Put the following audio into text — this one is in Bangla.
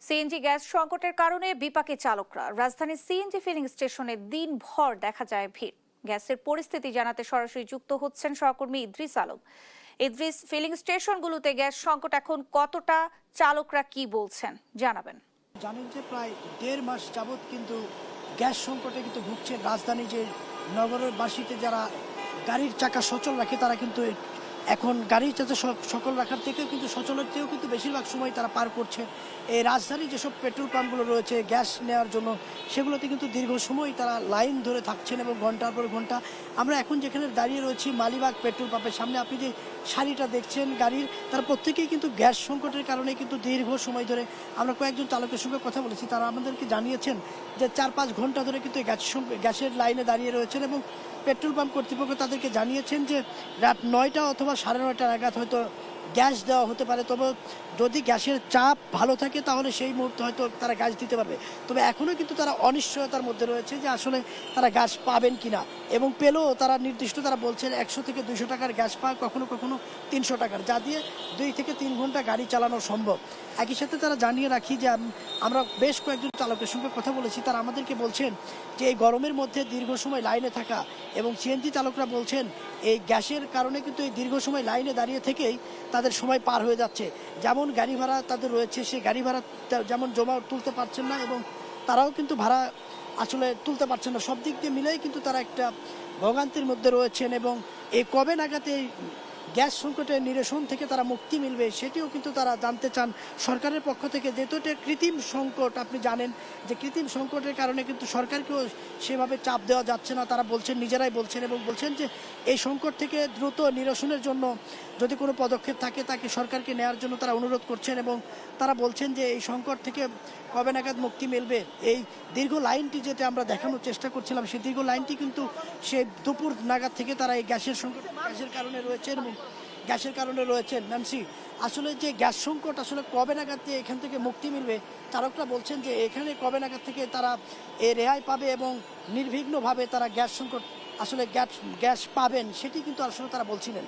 সিএনজি গ্যাস সংকটের কারণে বিপাকে চালকরা। রাজধানীর সিএনজি ফিলিং স্টেশনে দিনভর দেখা যায় ভিড়। গ্যাসের পরিস্থিতি জানাতে সরাসরি যুক্ত হচ্ছেন সহকর্মী ইদ্রিস আলম। ইদ্রিস, ফিলিং স্টেশনগুলোতে গ্যাস সংকট এখন কতটা, চালকরা কি বলছেন জানাবেন। জানেন যে প্রায় 1.5 মাস যাবৎ কিন্তু গ্যাস সংকটে কিন্তু ভুগছে রাজধানী। যে নগরের বাসীতে যারা গাড়ির চাকা সচল রাখে তারা কিন্তু এখন গাড়ির চাকা সকল রাখার থেকেও কিন্তু সচলের চেয়েও কিন্তু বেশিরভাগ সময় তারা পার করছে এই রাজধানী যেসব পেট্রোল পাম্পগুলো রয়েছে গ্যাস নেওয়ার জন্য, সেগুলোতে কিন্তু দীর্ঘ সময় তারা লাইন ধরে থাকছেন এবং ঘন্টার পর ঘন্টা। আমরা এখন যেখানে দাঁড়িয়ে রয়েছি মালিবাগ পেট্রোল পাম্পের সামনে, আপনি যে সারিটা দেখছেন গাড়ির, তারা প্রত্যেকেই কিন্তু গ্যাস সংকটের কারণে কিন্তু দীর্ঘ সময় ধরে। আমরা কয়েকজন চালকের সঙ্গে কথা বলেছি, তারা আমাদেরকে জানিয়েছেন যে 4-5 ঘন্টা ধরে কিন্তু গ্যাসের লাইনে দাঁড়িয়ে রয়েছেন এবং পেট্রোল পাম্প কর্তৃপক্ষ তাদেরকে জানিয়েছেন যে রাত 9টা অথবা 9:30 নাগাদ হয়তো গ্যাস দেওয়া হতে পারে। তবে যদি গ্যাসের চাপ ভালো থাকে তাহলে সেই মুহূর্তে হয়তো তারা গ্যাস দিতে পারবে। তবে এখনও কিন্তু তারা অনিশ্চয়তার মধ্যে রয়েছে যে আসলে তারা গ্যাস পাবেন কিনা, এবং পেলেও তারা নির্দিষ্ট তারা বলছেন 100 থেকে 200 টাকার গ্যাস পায়, কখনো কখনো 300 টাকার, যা দিয়ে 2 থেকে 3 ঘন্টা গাড়ি চালানো সম্ভব। একই সাথে তারা জানিয়ে রাখি যে আমরা বেশ কয়েকজন চালকের সঙ্গে কথা বলেছি, তারা আমাদেরকে বলছেন যে এই গরমের মধ্যে দীর্ঘ সময় লাইনে থাকা, এবং সিএনজি চালকরা বলছেন এই গ্যাসের কারণে কিন্তু এই দীর্ঘ সময় লাইনে দাঁড়িয়ে থেকেই তাদের সময় পার হয়ে যাচ্ছে। যেমন গাড়ি ভাড়া তাদের রয়েছে, সেই গাড়ি ভাড়া যেমন জমা তুলতে পারছেন না, এবং তারাও কিন্তু ভাড়া আসলে তুলতে পারছেন না। সব দিক দিয়ে মিলেই কিন্তু তারা একটা ভোগান্তির মধ্যে রয়েছেন, এবং এই কবে নাগাদ এই গ্যাস সংকটের নিরসন থেকে তারা মুক্তি মিলবে সেটিও কিন্তু তারা জানতে চান সরকারের পক্ষ থেকে। যেহেতু এটা কৃত্রিম সংকট, আপনি জানেন যে কৃত্রিম সংকটের কারণে কিন্তু সরকারকেও সেভাবে চাপ দেওয়া যাচ্ছে না, তারা বলছেন, নিজেরাই বলছেন, এবং বলছেন যে এই সংকট থেকে দ্রুত নিরসনের জন্য যদি কোনো পদক্ষেপ থাকে তাকে সরকারকে নেওয়ার জন্য তারা অনুরোধ করছেন। এবং তারা বলছেন যে এই সংকট থেকে কবে নাগাদ মুক্তি মিলবে। এই দীর্ঘ লাইনটি যেটা আমরা দেখানোর চেষ্টা করছিলাম, সেই দীর্ঘ লাইনটি কিন্তু সেই দুপুর নাগাদ থেকে তারা এই গ্যাসের সংকট গ্যাসের কারণে রয়েছেন এবং গ্যাসের কারণে রয়েছেন। ম্যামসি, আসলে যে গ্যাস সংকট আসলে কবে নাগাদ যে এখান থেকে মুক্তি মিলবে, চালকরা বলছেন যে এখানে কবে নাগাদ থেকে তারা এ রেহাই পাবে এবং নির্বিঘ্নভাবে তারা গ্যাস সংকট আসলে গ্যাস পাবেন সেটি কিন্তু আসলে তারা বলছিলেন।